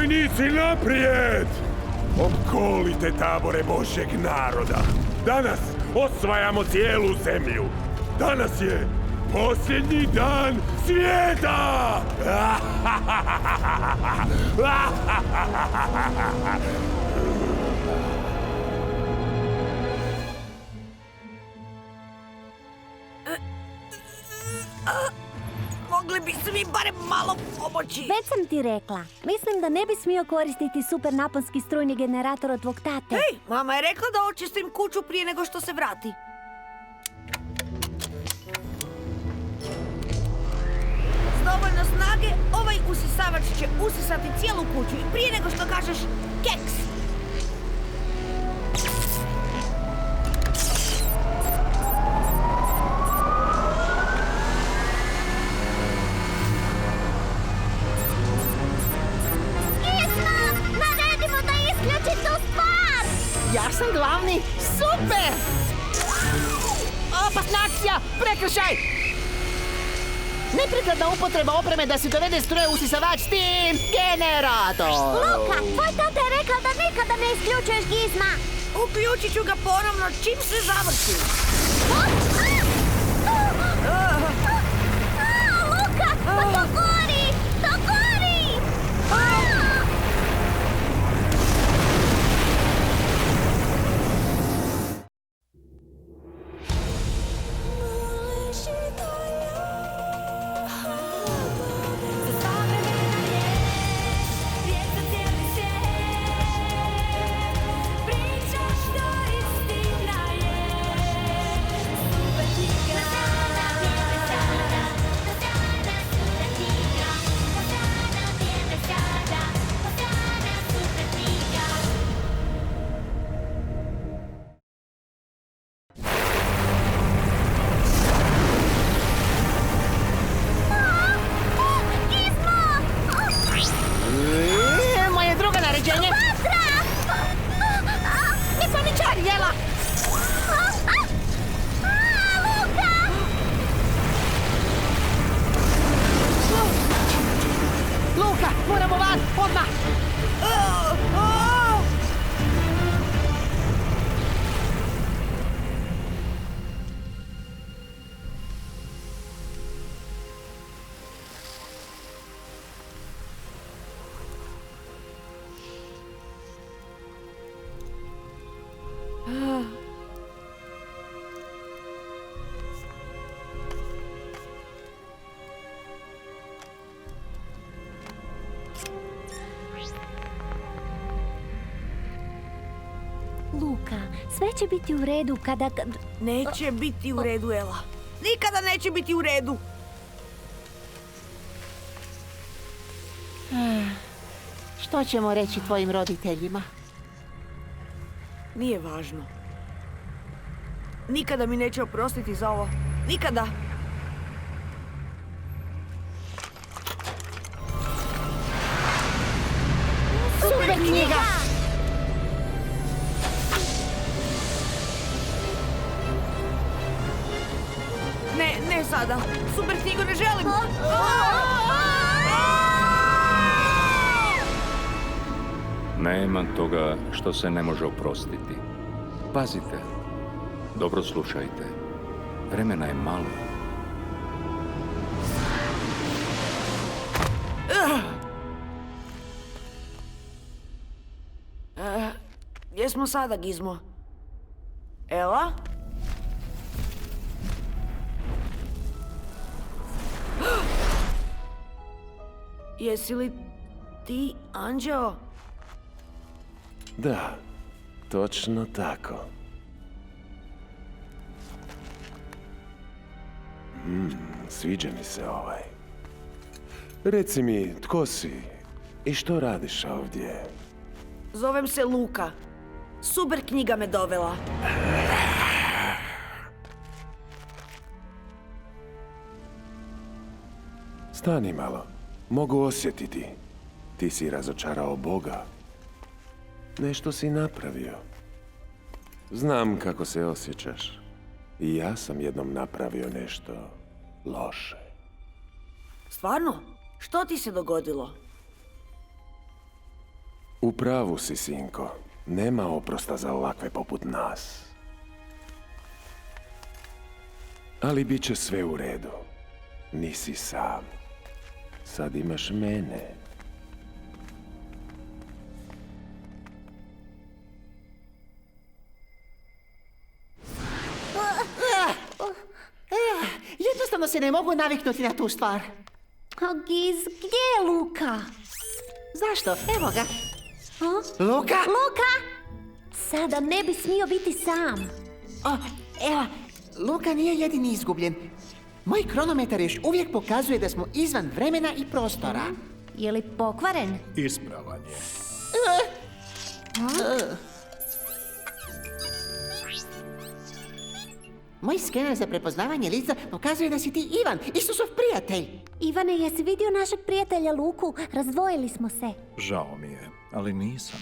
Vojnici naprijed! Opkolite tabore Božjeg naroda. Danas osvajamo cijelu zemlju. Danas je posljednji dan svijeta! Mogli bi se mi barem malo pomoći. Već sam ti rekla. Mislim da ne bi smio koristiti supernaponski strujni generator od tvog tate. Hej, mama je rekla da očistim kuću prije nego što se vrati. S dovoljno snage, ovaj usisavač će usisati cijelu kuću i prije nego što kažeš keks. Ja sam glavni. Super! Opasna akcija! Prekršaj! Neprekladna upotreba opreme da se dovede struje usisavač s tim generator. Luka, tvoj tata je rekao da nikada ne isključuješ gizma. Uključit ću ga ponovno čim se završi. Luka, pa to gori! To gori! Moje drugo naređenje. Ne paničari, jela! Luka, moramo van, odmah! Luka, sve će biti u redu kada... Neće biti u redu, Ela. Nikada neće biti u redu. Što ćemo reći tvojim roditeljima? Nije važno. Nikada mi neće oprostiti za ovo. Nikada. Super knjiga! Ne sada. Super knjigu ne želim. Nema toga što se ne može oprostiti. Pazite, dobro slušajte. Vremena je malo. Gdje smo sada, Gizmo? Ela? Jesi li ti anđeo? Da, točno tako. Sviđa mi se ovaj. Reci mi, tko si i što radiš ovdje? Zovem se Luka. Super knjiga me dovela. Stani malo. Mogu osjetiti. Ti si razočarao Boga. Nešto si napravio. Znam kako se osjećaš. I ja sam jednom napravio nešto loše. Stvarno? Što ti se dogodilo? U pravu si, sinko. Nema oprosta za ovakve poput nas. Ali bit će sve u redu. Nisi sam. Sad imaš mene. Jednostavno se ne mogu naviknuti na tu stvar. O, Giz, gdje je Luka? Zašto? Evo ga. A? Luka! Luka! Sada ne bi smio biti sam. O, evo, Luka nije jedini izgubljen. Moj kronometar još uvijek pokazuje da smo izvan vremena i prostora. Je li pokvaren? Ispravan je. Moj skener za prepoznavanje lica pokazuje da si ti Ivan, Isusov prijatelj. Ivane, jesi vidio našeg prijatelja Luku? Razdvojili smo se. Žao mi je, ali nisam.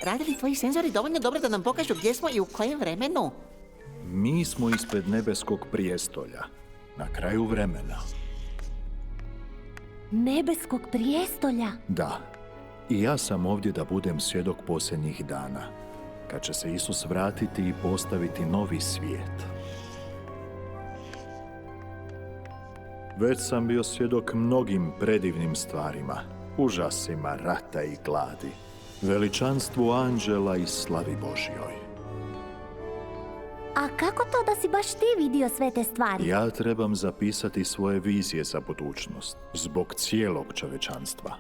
Rade li tvoji senzori dovoljno dobro da nam pokažu gdje smo i u kojem vremenu? Mi smo ispred nebeskog prijestolja, na kraju vremena. Nebeskog prijestolja? Da, i ja sam ovdje da budem svjedok posljednjih dana, kad će se Isus vratiti i postaviti novi svijet. Već sam bio svjedok mnogim predivnim stvarima, užasima rata i gladi, veličanstvu anđela i slavi Božjoj. A kako to da si baš ti vidio sve te stvari? Ja trebam zapisati svoje vizije za budućnost, zbog cijelog čovječanstva.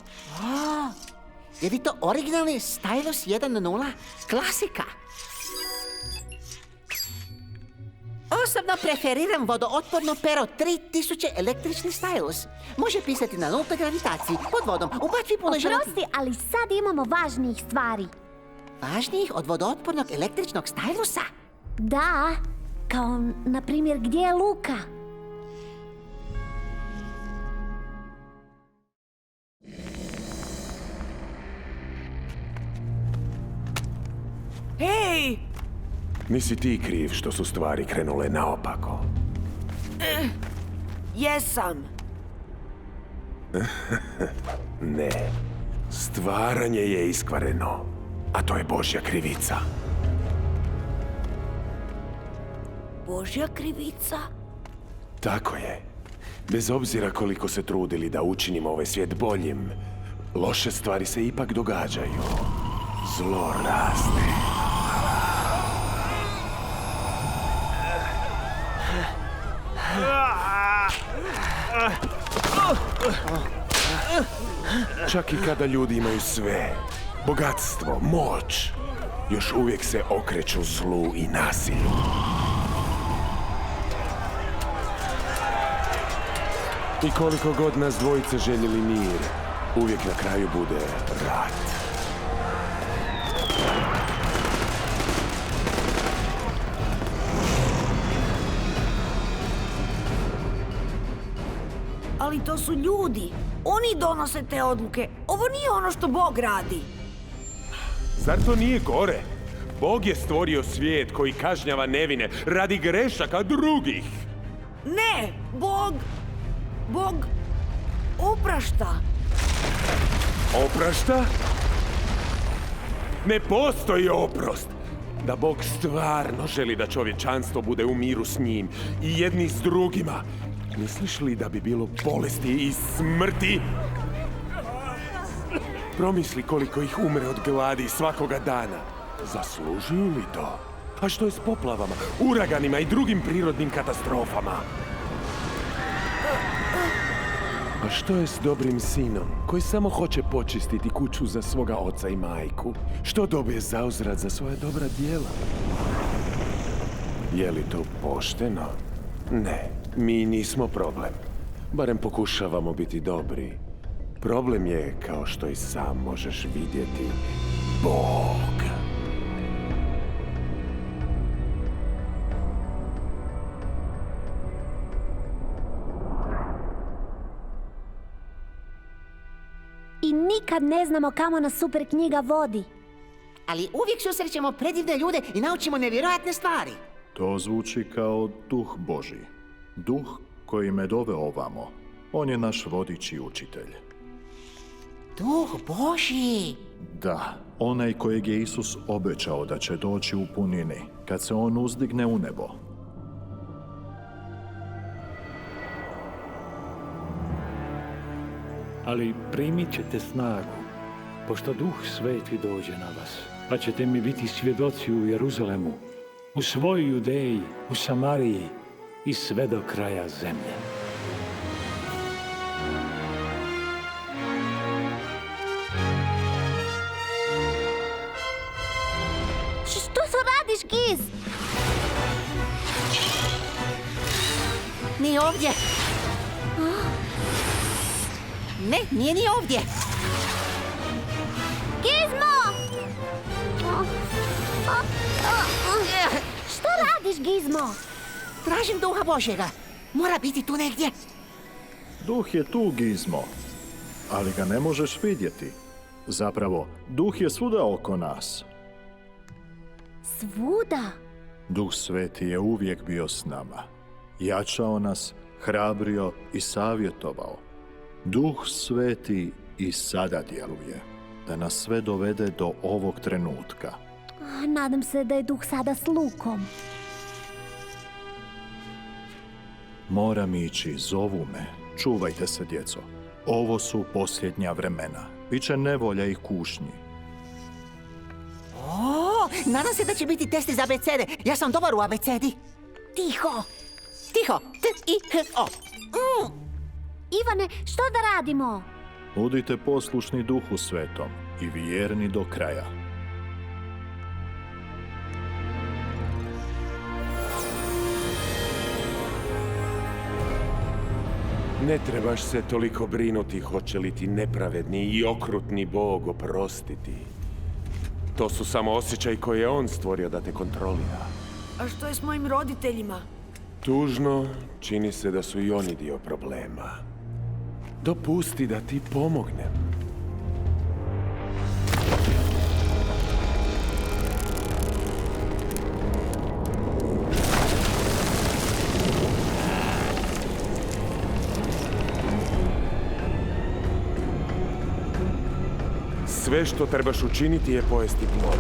Je li to originalni Stylus 1.0? Klasika! Osobno preferiram vodootporno pero 3000 električni stylus. Može pisati na nultoj gravitaciji, pod vodom, u bačvi punoj želatine. Oprosti, ali sad imamo važnijih stvari. Važnijih od vodootpornog električnog stylusa? Da, kao na primjer gdje je Luka? Hej! Nisi ti kriv što su stvari krenule naopako. Jesam. Ne. Stvaranje je iskvareno. A to je Božja krivica. Božja krivica? Tako je. Bez obzira koliko se trudili da učinimo ovaj svijet boljim, loše stvari se ipak događaju. Zlo raste. Čak i kada ljudi imaju sve, bogatstvo, moć, još uvijek se okreću zlu i nasilju. I koliko god nas dvojice željeli mir, uvijek na kraju bude rat. Ali to su ljudi. Oni donose te odluke. Ovo nije ono što Bog radi. Zar to nije gore? Bog je stvorio svijet koji kažnjava nevine radi grešaka drugih. Ne, Bog oprašta. Oprašta? Ne postoji oprost. Da Bog stvarno želi da čovječanstvo bude u miru s njim i jedni s drugima. Misliš li da bi bilo bolesti i smrti? Promisli koliko ih umre od gladi svakoga dana. Zaslužuju li to? A što je s poplavama, uraganima i drugim prirodnim katastrofama? A što je s dobrim sinom, koji samo hoće počistiti kuću za svoga oca i majku? Što dobije zauzvrat za svoja dobra djela? Je li to pošteno? Ne, mi nismo problem. Barem pokušavamo biti dobri. Problem je, kao što i sam možeš vidjeti, Bog. I nikad ne znamo kamo nas super knjiga vodi. Ali uvijek susrećemo predivne ljude i naučimo nevjerojatne stvari. To zvuči kao duh Božji. Duh koji me doveo ovamo. On je naš vodič i učitelj. Duh Božji. Da, onaj kojeg je Isus obećao da će doći u punini, kad se on uzdigne u nebo. Ali primit ćete snagu, pošto Duh Sveti dođe na vas, pa ćete mi biti svjedoci u Jeruzalemu, u svoj Judeji, u Samariji i sve do kraja zemlje. Što se radiš, Giz? Nije ovdje. Ne, nije ni ovdje. Gizmo! Što radiš, Gizmo? Tražim Duha Božjega. Mora biti tu negdje. Duh je tu, Gizmo, ali ga ne možeš vidjeti. Zapravo, Duh je svuda oko nas. Svuda. Duh Sveti je uvijek bio s nama. Jačao nas, hrabrio i savjetovao. Duh Sveti i sada djeluje, da nas sve dovede do ovog trenutka. Nadam se da je Duh sada s Lukom. Moram ići, zovu me. Čuvajte se, djeco. Ovo su posljednja vremena. Biće nevolja i kušnji. O, nadam se da će biti testi za abecede. Ja sam dobar u abecedi. Tiho. Tiho. T, I, H, O. Ivane, što da radimo? Budite poslušni Duhu Svetom i vjerni do kraja. Ne trebaš se toliko brinuti hoće li ti nepravedni i okrutni Bog oprostiti. To su samo osjećaj koje je on stvorio da te kontrolira. A što je s mojim roditeljima? Tužno, čini se da su i oni dio problema. Dopusti da ti pomognem. Sve što trebaš učiniti je pojesti plod.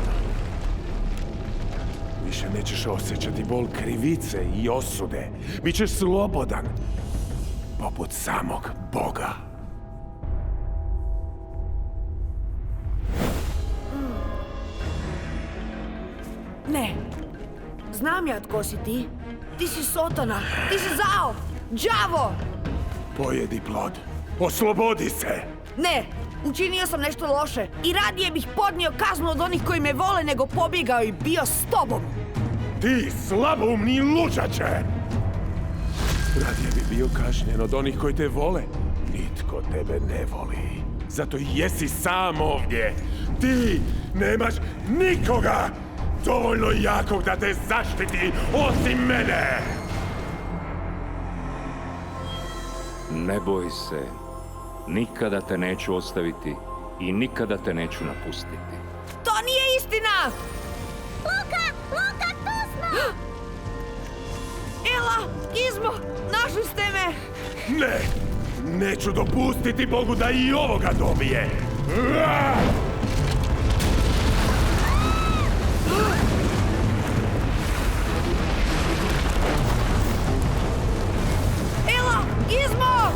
Više nećeš osjećati bol krivice i osude. Bićeš slobodan, poput samog Boga. Ne. Znam ja tko si ti. Ti si Sotona. Ti si Zao. Đavo. Pojedi plod. Oslobodi se! Ne. Učinio sam nešto loše i radije bih podnio kaznu od onih koji me vole nego pobjegao i bio s tobom. Ti slaboumni luđače! Radije bi bio kažnjen od onih koji te vole. Nitko tebe ne voli. Zato i jesi sam ovdje. Ti nemaš nikoga dovoljno jakog da te zaštiti osim mene! Ne boj se. Nikada te neću ostaviti i nikada te neću napustiti. To nije istina! Luka, tu smo! Ela, Gizmo, našli ste me! Ne! Neću dopustiti Bogu da i ovoga dobije! Ela, Gizmo!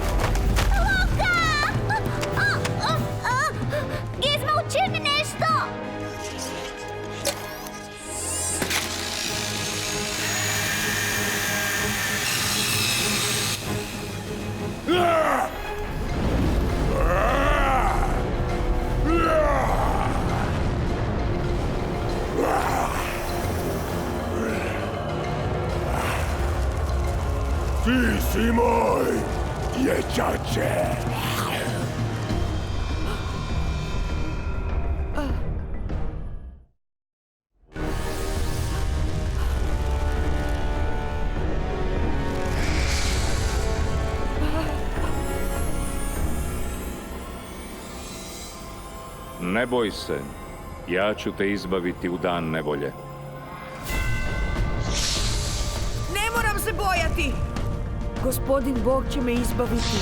Gizmo, učini nešto! Ti si moj, dječače! Ne boj se, ja ću te izbaviti u dan nevolje. Ne moram se bojati! Gospodin Bog će me izbaviti.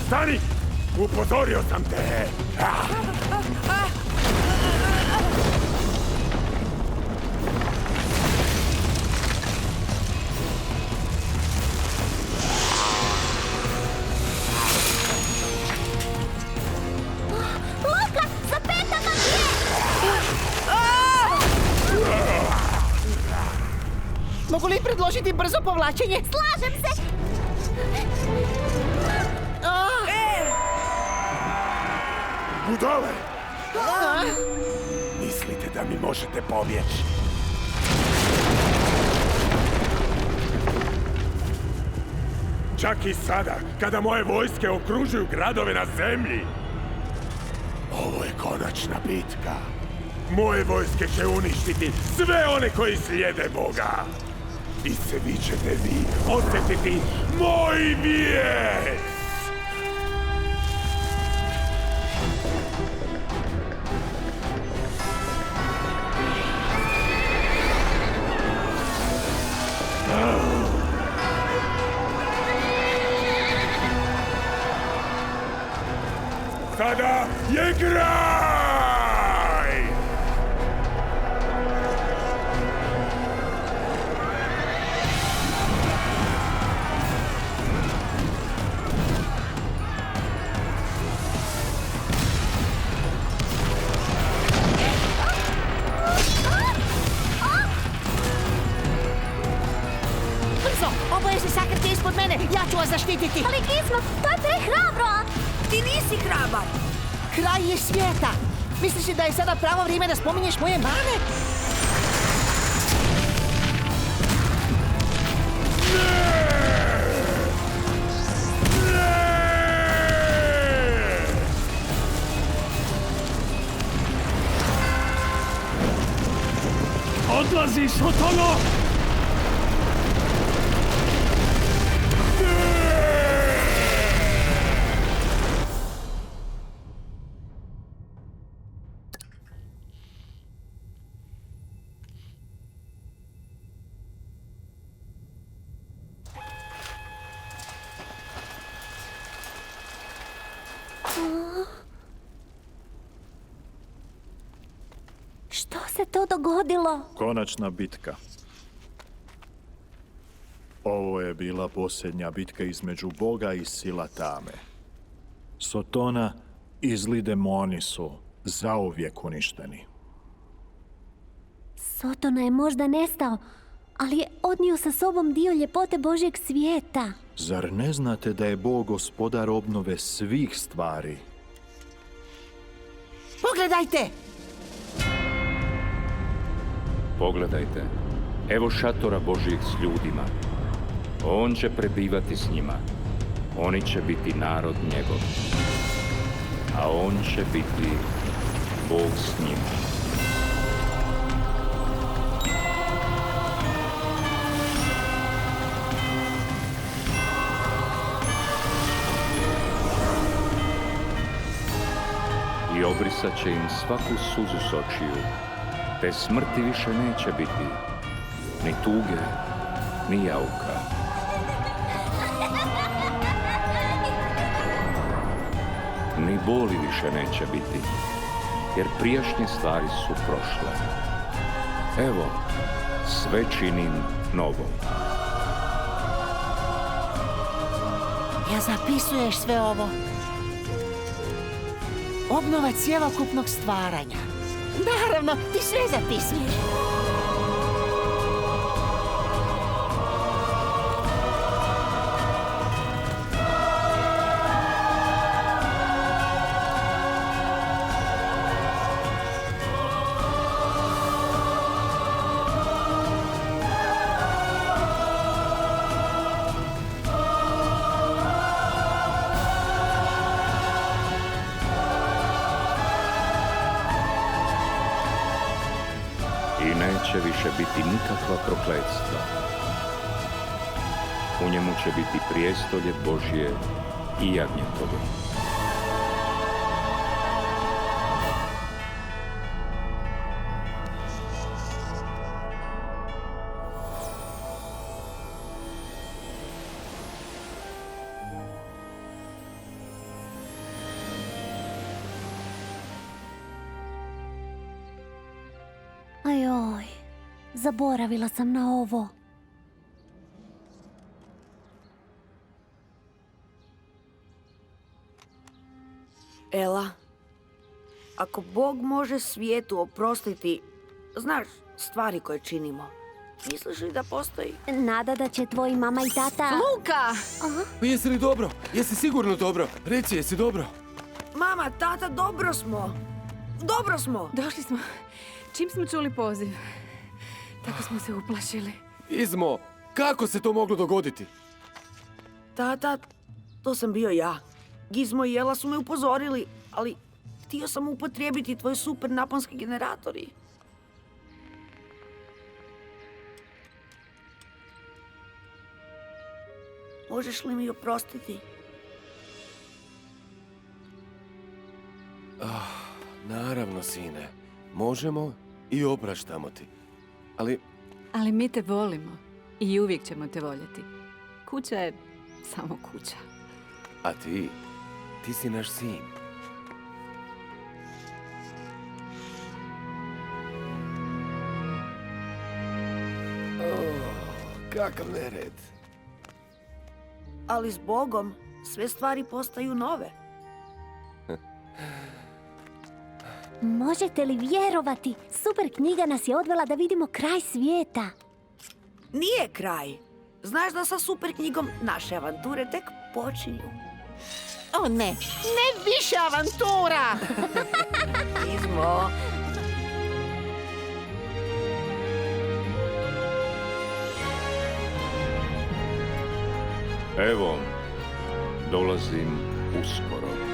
Stani! Upozorio sam te! Luka, za petama gdje? Mogu li predložiti brzo povlačenje? Slažem se! Budale! Mislite da mi možete pobjeći? Čak i sada, kada moje vojske okružuju gradove na zemlji. Ovo je konačna bitka. Moje vojske će uništiti sve one koji slijede Boga. I svi ćete vi osjetiti moj bijes! Sada je kraj! Brzo, oboje se sakrite ispod mene, ja ću vas zaštititi. Ali Gizmo, to je prehrabro! Ti nisi hrabar. Kraj je svijeta. Misliš li da je sada pravo vrijeme da spominješ moje mane? Odlazi, Sotono! Što se to dogodilo? Konačna bitka. Ovo je bila posljednja bitka između Boga i sila tame. Sotona i zli demoni su zauvijek uništeni. Sotona je možda nestao, ali je odnio sa sobom dio ljepote Božjeg svijeta. Zar ne znate da je Bog gospodar obnove svih stvari? Pogledajte! Pogledajte, evo šatora Božijeg s ljudima. On će prebivati s njima. Oni će biti narod njegov. A on će biti Bog s njima. I obrisat će im svaku suzu s očiju. Te smrti više neće biti, ni tuge, ni jauka. Ni boli više neće biti, jer prijašnje stvari su prošle. Evo, sve činim novom. Ja zapisuješ sve ovo. Obnova cjelokupnog stvaranja. Naravno, ti sve zapisuješ. I neće više biti nikakva prokletstva. U njemu će biti prijestolje Božje i jagnjetovo. Ajoj, zaboravila sam na ovo. Ela, ako Bog može svijetu oprostiti, znaš, stvari koje činimo, misliš li da postoji? Nada da će tvoji mama i tata... Luka! Pa jesi li dobro? Jesi sigurno dobro? Reci, jesi dobro? Mama, tata, dobro smo. Dobro smo. Došli smo. Čim smo čuli poziv, tako smo se uplašili. Izmo, kako se to moglo dogoditi? Tata, to sam bio ja. Gizmo i Ela su me upozorili, ali htio sam upotrijebiti tvoj super naponski generatori. Možeš li mi oprostiti? Naravno, sine. Možemo i opraštamo ti. Ali mi te volimo i uvijek ćemo te voljeti. Kuća je samo kuća. A ti si naš sin. Kakav nered. Ali s Bogom sve stvari postaju nove. Možete li vjerovati? Super knjiga nas je odvela da vidimo kraj svijeta. Nije kraj. Znaš da sa super knjigom naše avanture tek počinju. O ne, ne više avantura! Gizmo. Evo, dolazim uskoro.